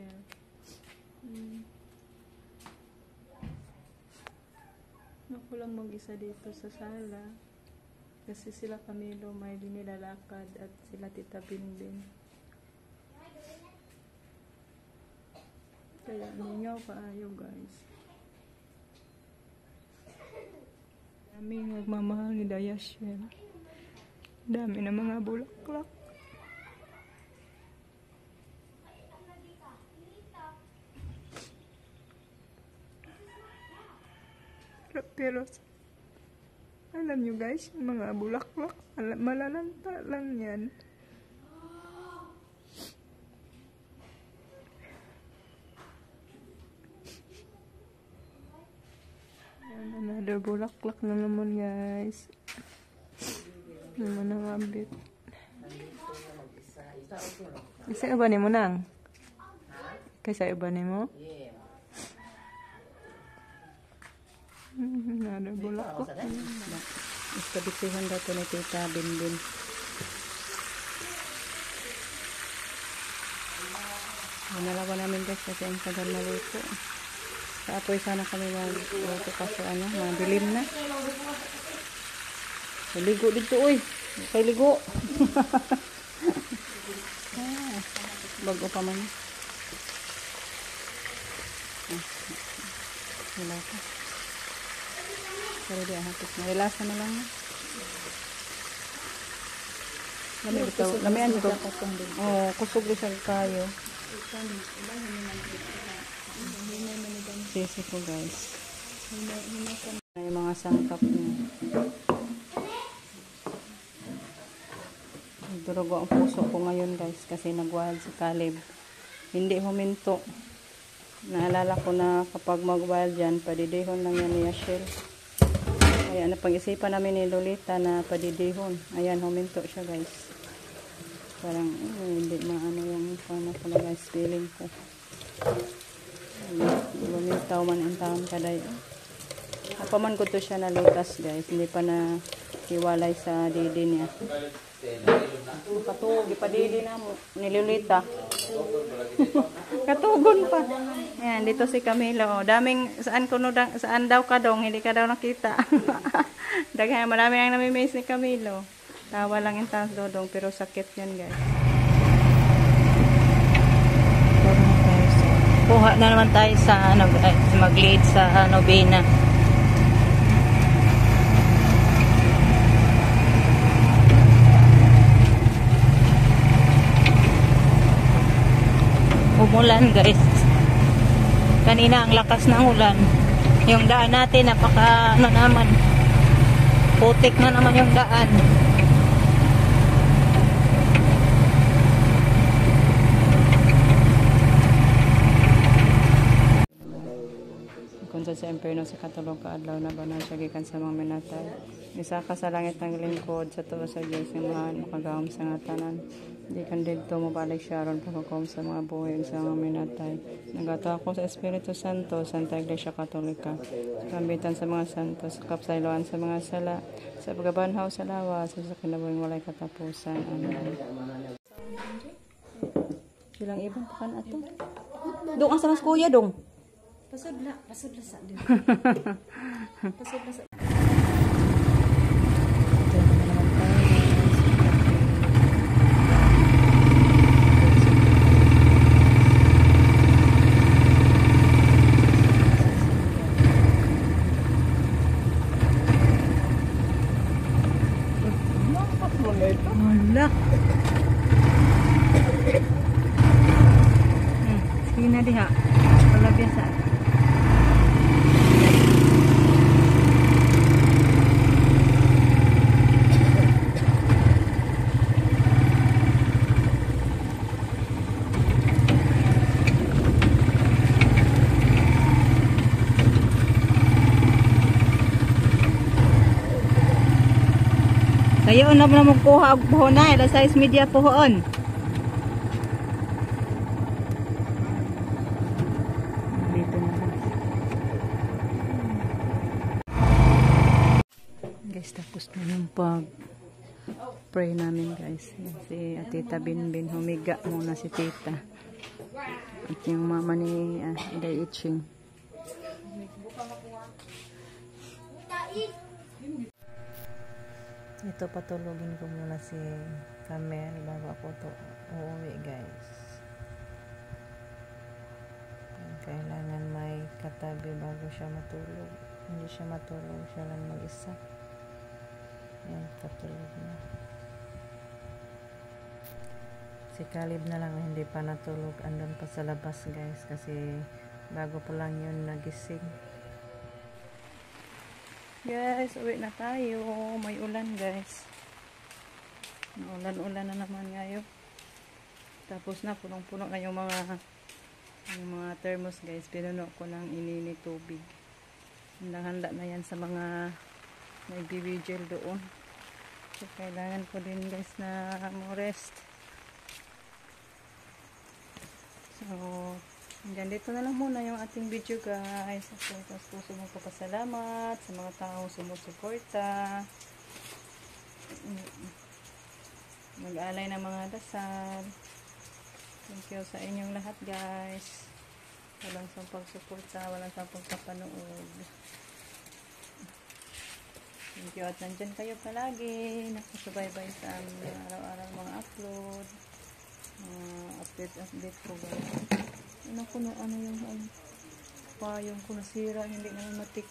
niya. Ako lang mag-isa dito sa sala. Kasi sila Camilo may nilalakad at sila Tita Binbin. Kaya ningaw kaayo guys. Daming nagmamahal ni Dayashen. Dami na mga bulaklak. Pero alam nyo guys, yung mga bulaklak, malalanta lang yan. Another bulaklak na naman guys. Naman ang abit. Isa iba ni mo nang? Kaysa iba ni mo? Another bulaklak. Istabitsuhan dato ni Tita Binbin. Nalawa namin guys kasi ang tagal na luto. Sa apoy sana kami mag-luto kasi madilim na. Ligo dito uy. Kay ligo. Bago pa man. Wala pa. Pero di ahapit na. Relasa na lang. Lamian dito. Oh, kusog siya kayo. Sisi ko guys. Yung mga sangkap niya. Durugo ang puso ko ngayon guys kasi nag-wild si Caleb. Hindi huminto. Naalala ko na kapag mag-wild yan, padidihon lang yan ni Yashel. Kaya napag-isipan namin ni Lolita na padidihon. Ayan, huminto siya guys. Parang hindi maano yung paano ko na guys feeling ko. Lumintaw man ang taon kaday. Kapaman ko to siya na lutas guys. Hindi pa na hiwalay sa didi niya. Katugi pa didi na mo ni Lolita. Katugon pa. Yan, dito si Camilo. Daming, saan daw ka dong, hindi ka daw nakita. Daghan, marami ang namimiss ni Camilo. Tawa lang yung taas dodong, pero sakit yan guys. Kuha na naman tayo sa mag-lead sa Novena. Umulan guys. Kanina ang lakas ng ulan. Yung daan natin napaka naman. Putik na naman yung daan. Kung sa imperno sa katulog kaadlaw na ba na siya gikan sa mga minatay. Isa ka sa langit ng lingkod sa tuwa sa Diyos yung mga makagawam sa nga tanan. Di kan dito mo balik siya ron pagkakom sa mga buhay sa mga minatay. Nagato ako sa Espiritu Santo, Santa Iglesia Katolika. Kambitan sa mga santos, kapsayloan sa mga sala, sa pagkabanhaw sa lawas, sa kinabuhing walay katapusan. Amen. Silang ibang pakan ato. Dong ang sa mas kuya dong. Pasudla sa din. Pasudla sa. Wala. Sige na diha. Wala biasa. Kayo na magkuha og puhon na, ila size media puhon. Dito na. Guys, tapos na yung pray namin guys. Si Tita Binbin, humiga muna si Tita. At yung mama ni Iday Itching. Ito, patulogin ko muna si Camel bago ako to uuwi, guys. Kailangan may katabi bago siya matulog. Hindi siya matulog, siya lang mag-isa. Yan, katulog na. Si Caleb na lang hindi pa natulog, andun pa sa labas, guys, kasi bago pa lang yun nagising. Guys, uwi na tayo. May ulan, guys. Ulan-ulan na naman ngayon. Tapos na, punong-puno na yung mga thermos, guys. Pinuno ko ng inini tubig. Handa-handa na yan sa mga nagbibigil doon. So, kailangan ko din, guys, na rest. So, hanggang dito na lang muna yung ating video, guys. So, puso mong papasalamat sa mga taong sumusuporta. Mag-alay ng mga dasal. Thank you sa inyong lahat, guys. Walang sa pagsuporta, walang sa pagpapanood. Thank you at nandyan kayo palagi. Nakasubaybay sa aming araw-araw mga upload. Update ko, guys. Ano ko na, ano yung payong ko nasira, hindi naman matik.